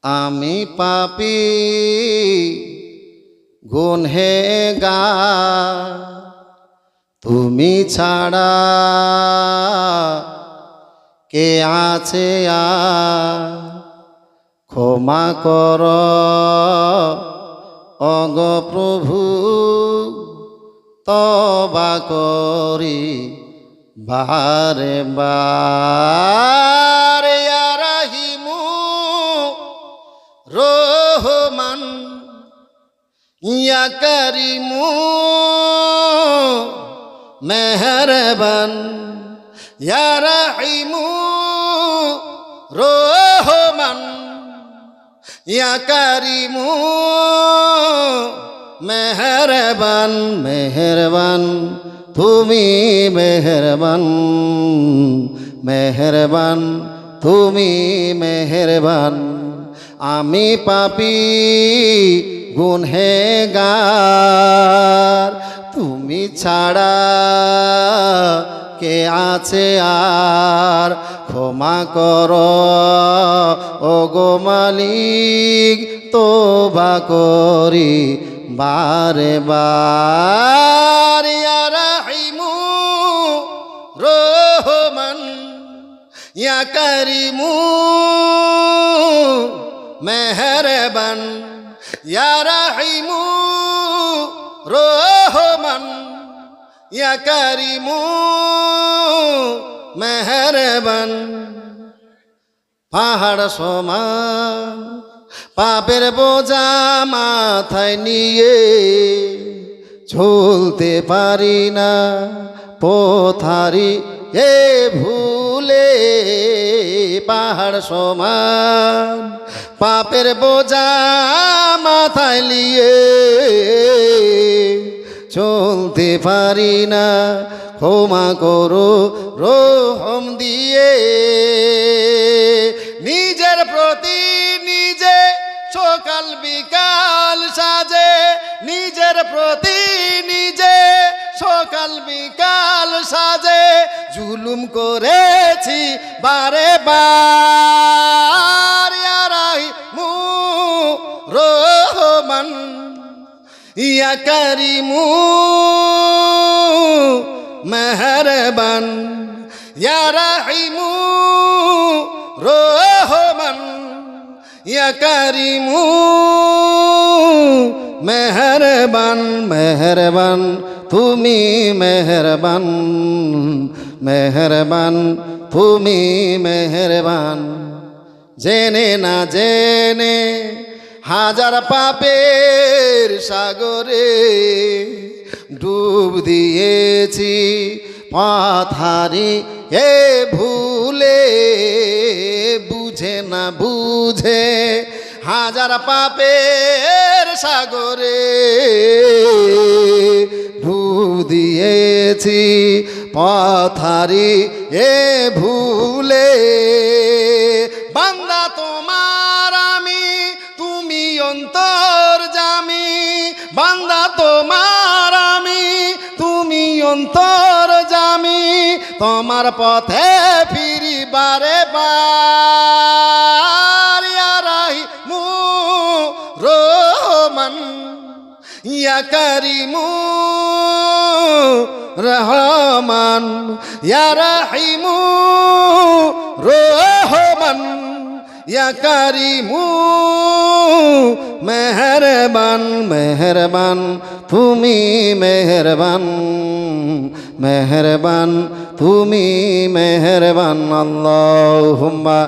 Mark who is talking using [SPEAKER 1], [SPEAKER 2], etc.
[SPEAKER 1] আমি পাপী গুনহেগার, তুমি ছাড়া কে আছে আর? ক্ষমা কর অগ প্রভু, তবা করি বারে বারে। ইয়া রাহিমু রহমান, ইয়া করিমু মেহরবান, ইয়া রাহিমু রহমান, ইয়া করিমু মেহরবান। মেহরবান তুমি মেহরবান, মেহরবান তুমি মেহরবান। আমি পাপী গুনহেগার, তুমি ছাড়া কে আছে আর? ক্ষমা কর ওগো মালিক, তোবা করি বারে বার। ইয়া রাহিমু রহমান, ইয়া করিমু মেহরবান, ইয়া রাহিমু রহমান, ইয়া করিমু মেহরবান। পাহাড় সমান পাপের বোঝা মাথায় নিয়ে চলতে পারি না পথারি এ ভুলে। পাহাড় সমান পাপের বোঝা মাথায় নিয়ে চলতে পারি না, ক্ষমা করো রহম দিয়ে। নিজের প্রতি নিজে সকাল বিকাল সাজে, নিজের প্রতি নিজে সকাল বিকাল সাজে। জুলুম করেছি বারে বার। ইয়া রাহিমু রহমান, ইয়া করিমু মেহরবান, ইয়া রাহিমু রহমান, ইয়া করিমু মেহরবান। মেহরবান তুমি মেহরবান, মেহরবান তুমি মেহরবান। জেনে না জেনে হাজার পাপের সাগরে ডুব দিয়েছি পথারি এ ভুলে। বুঝে না বুঝে হাজার পাপের সাগরে ডুব দিয়েছি পথারি এ ভুলে। বান্দা তোমার আমি, তুমি অন্তর্যামী। বান্দা তোমার আমি, তুমি অন্তর্যামী। তোমার পথে ফিরি বারে বার। ইয়া রাহিমু রহমান, ইয়া করিমু রহমান, ইয়া রাহিমু রহমান, ইয়া করিমু মেহরবান। মেহরবান তুমি মেহরবান, মেহরবান তুমি মেহরবান। আল্লাহুম্মা